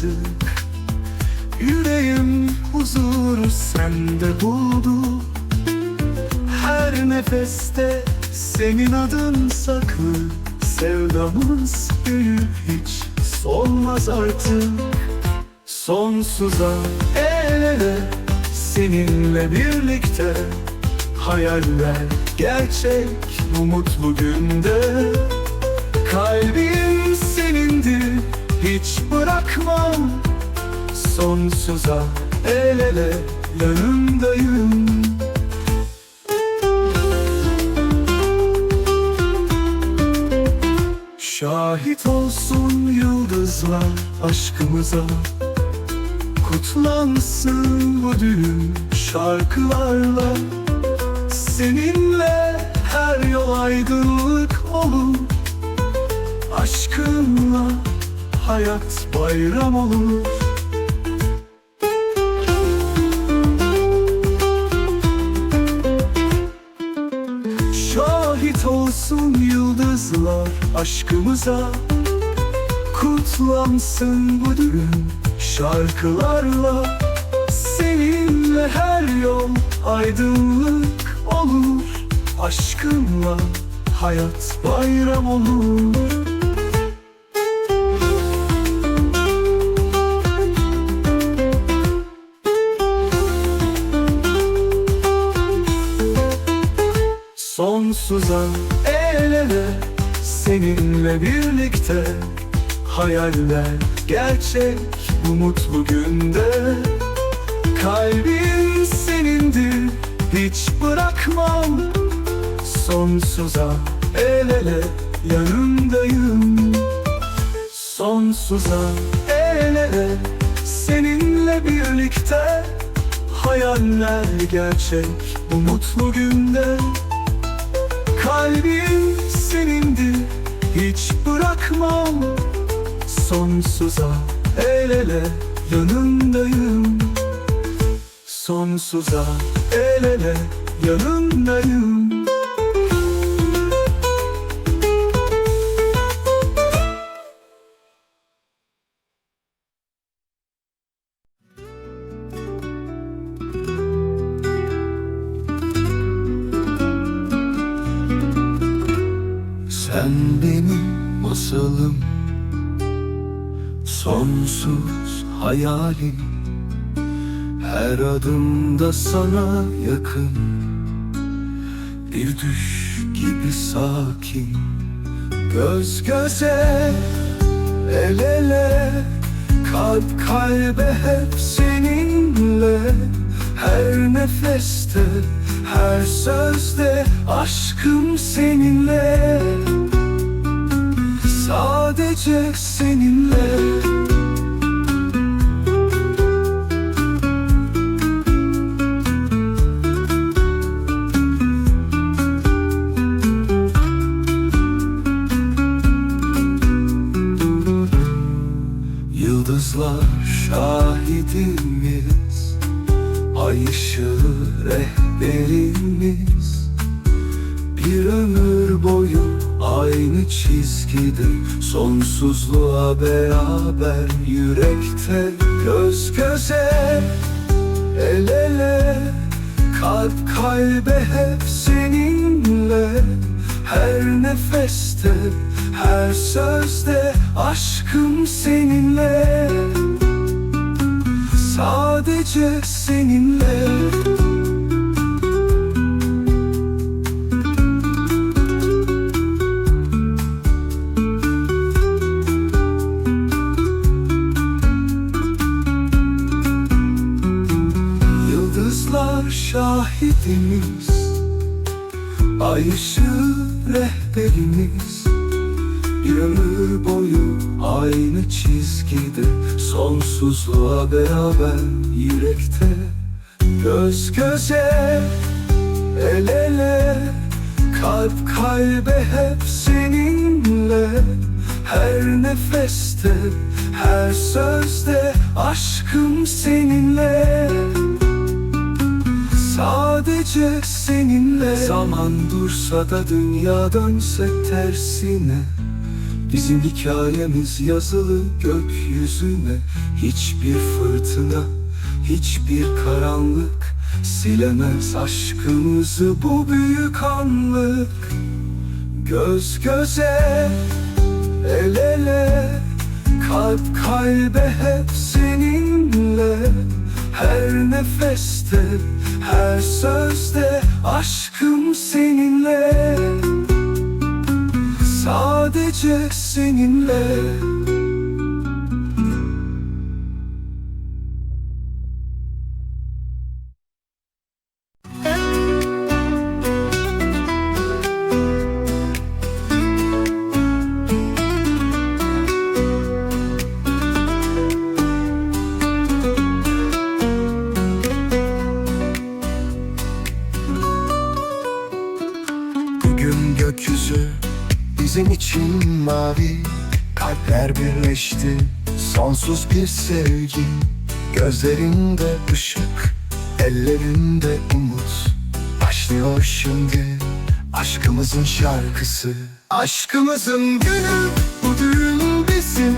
artık. Yüreğim huzuru sende buldu. Her nefeste senin adın saklı. Sevdamız büyür, hiç solmaz artık. Sonsuza el ele seninle birlikte. Hayaller gerçek bu mutlu günde. Kalbim senindir, hiç bırakmam. Sonsuza el ele yanındayım. Şahit olsun yıldızlar aşkımıza. Kutlansın bu düğün şarkılarla. Seninle her yol aydınlık olur. Aşkınla hayat bayram olur. Şahit olsun yıldızlar aşkımıza. Kutlansın bu düğün şarkılarla. Seninle her yol aydınlık olur. Aşkınla hayat bayram olur. Sonsuza el ele seninle birlikte. Hayaller gerçek bu mutlu günde. Kalbim senindir, hiç bırakmam. Sonsuza el ele yanındayım. Sonsuza el ele seninle birlikte. Hayaller gerçek bu mutlu günde. Kalbim senindir, hiç bırakmam. Sonsuza el ele yanındayım. Sonsuza el ele yanındayım. Sen benim masalım, sonsuz hayalim. Her adımda sana yakın, bir düş gibi sakin. Göz göze, el ele, kalp kalbe hep seninle. Her nefeste, her sözde aşkım seninle. Sadece seninle. Yıldızlar şahidimiz, ay ışığı rehberimiz. Bir ömür boyu aynı çizgide, sonsuzluğa beraber yürekte. Göz göze, el ele, kalp kalbe hep seninle. Her nefeste, her sözde aşkım seninle. Sadece seninle. Yıldızlar şahidimiz, ay ışığı rehberimiz. Bir ömür boyu aynı çizgide, sonsuzluğa beraber yürekte. Göz göze, el ele, kalp kalbe hep seninle. Her nefeste, her sözde aşkım seninle. Sadece seninle. Zaman dursa da dünya dönse tersine, Bizim hikayemiz yazılı gökyüzüne. Hiçbir fırtına, hiçbir karanlık silemez aşkımızı, bu büyük anlık. Göz göze, el ele, kalp kalbe hep seninle. Her nefeste, her sözde aşkım seninle. Sadece seninle. Bugün gökyüzü bizim için mavi. Kalpler birleşti, sonsuz bir sevgi. Gözlerinde ışık, ellerinde umut. Başlıyor şimdi aşkımızın şarkısı. Aşkımızın günü, bu düğün bizim.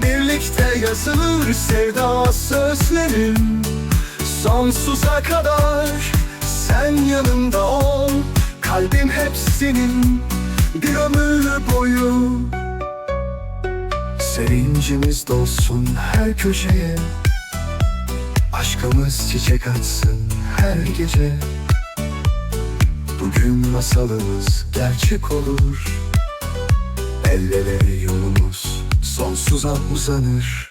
Birlikte yazılır sevda sözlerim. Sonsuza kadar sen yanımda ol. Kalbim hep senin, bir ömür boyu. Sevincimiz dolsun her köşeye. Aşkımız çiçek açsın her gece. Bugün masalımız gerçek olur. El ele yolumuz sonsuza uzanır.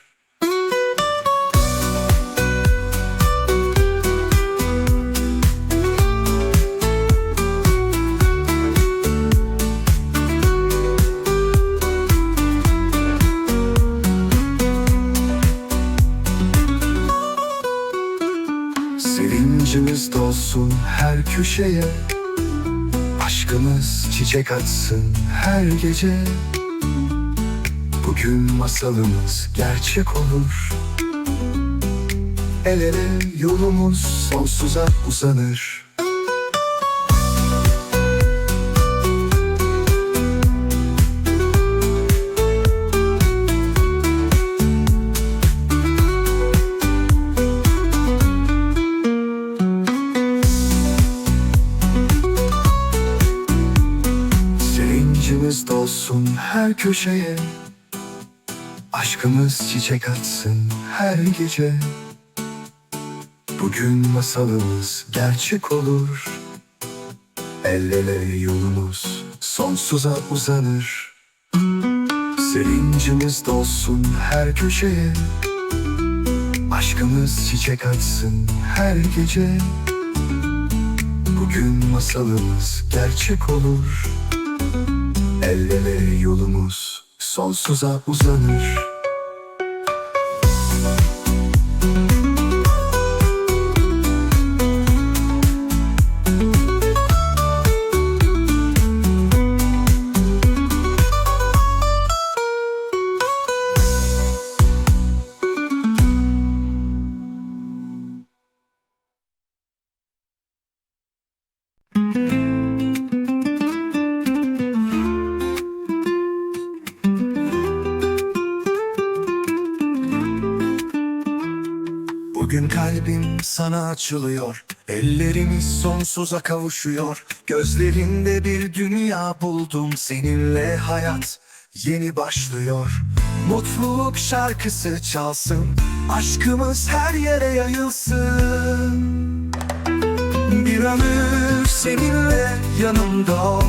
Sevincimiz dolsun her köşeye. Aşkımız çiçek açsın her gece. Bugün masalımız gerçek olur. El ele yolumuz sonsuza uzanır. Sevincimiz dolsun her köşeye. Aşkımız çiçek açsın her gece. Bugün masalımız gerçek olur. El ele yolumuz sonsuza uzanır. Sevincimiz dolsun her köşeye. Aşkımız çiçek açsın her gece. Bugün masalımız gerçek olur. El ele yolumuz sonsuza uzanır. Bugün kalbim sana açılıyor. Ellerimiz sonsuza kavuşuyor. Gözlerinde bir dünya buldum. Seninle hayat yeni başlıyor. Mutluluk şarkısı çalsın. Aşkımız her yere yayılsın. Bir ömür seninle yanımda ol.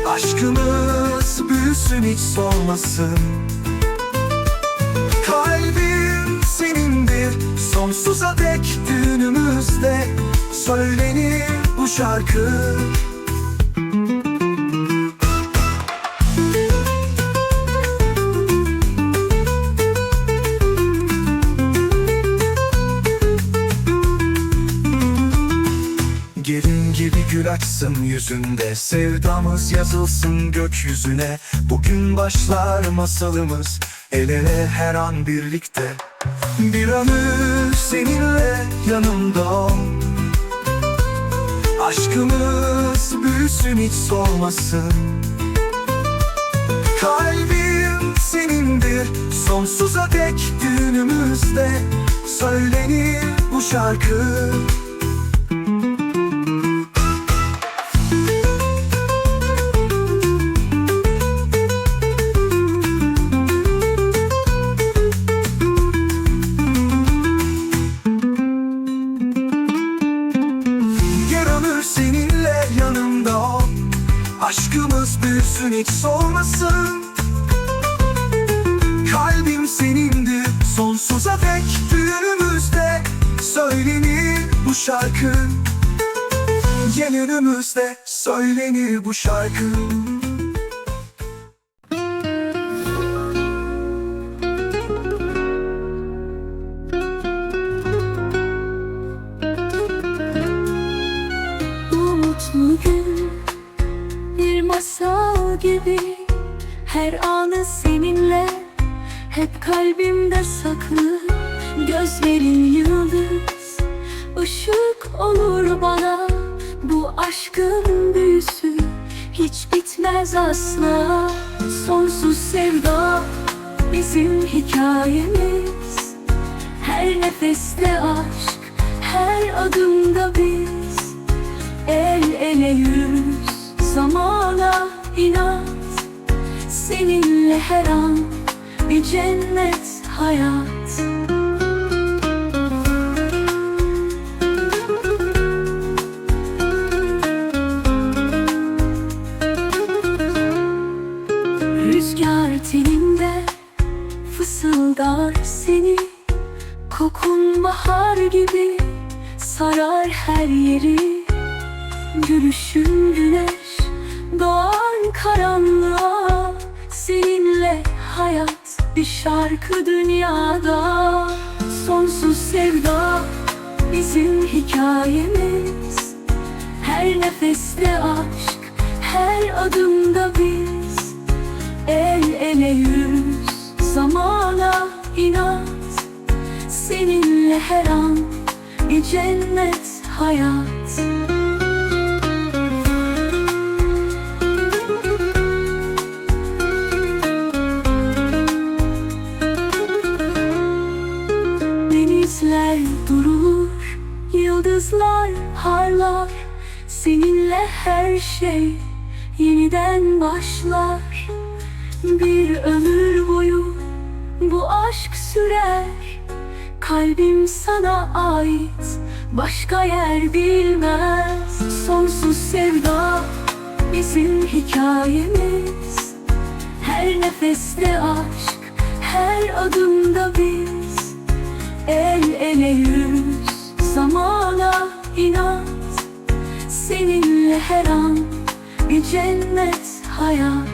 Aşkımız büyüsün hiç solmasın. Kalbim senindir sonsuza dek, düğünümüzde söylenir bu şarkı. Gelin gibi gül açsın yüzünde, sevdamız yazılsın gökyüzüne. Bugün başlar masalımız, el ele her an birlikte. Bir ömür seninle yanımda ol. Aşkımız büyüsün hiç solmasın. senindir. Sonsuza dek düğünümüzde söylenir bu şarkı. Bir ömür seninle yanımda ol, aşkımız büyüsün hiç solmasın. Kalbim senindir, sonsuza dek düğünümüzde söylenir bu şarkı. Yeni önümüzde söylenir bu şarkı. Bu mutlu gün bir masal gibi, her anı seninle hep kalbimde saklı. Gözlerin yıldız, ışık olur bana. Bu aşkın büyüsü hiç bitmez asla. Sonsuz sevda bizim hikayemiz. Her nefeste aşk, her adımda biz. El ele yürürüz zamana inat. Seninle her an bir cennet hayat. Rüzgar teninde fısıldar seni. Kokun bahar gibi sarar her yeri. Gülüşün güneş doğan karanlığa. Seninle hayat bir şarkı dünyada. Sonsuz sevda bizim hikayemiz. Her nefeste aşk, her adımda biz. El ele yürürüz zamana inat. Seninle her an bir cennet hayat. Denizler durur, yıldızlar parlar. Seninle her şey yeniden başlar. Bir ömür boyu bu aşk sürer. Kalbim sana ait, başka yer bilmez. Sonsuz sevda bizim hikayemiz. Her nefeste aşk, her adımda biz. El ele yürürüz zamana inat. Seninle her an bir cennet hayat.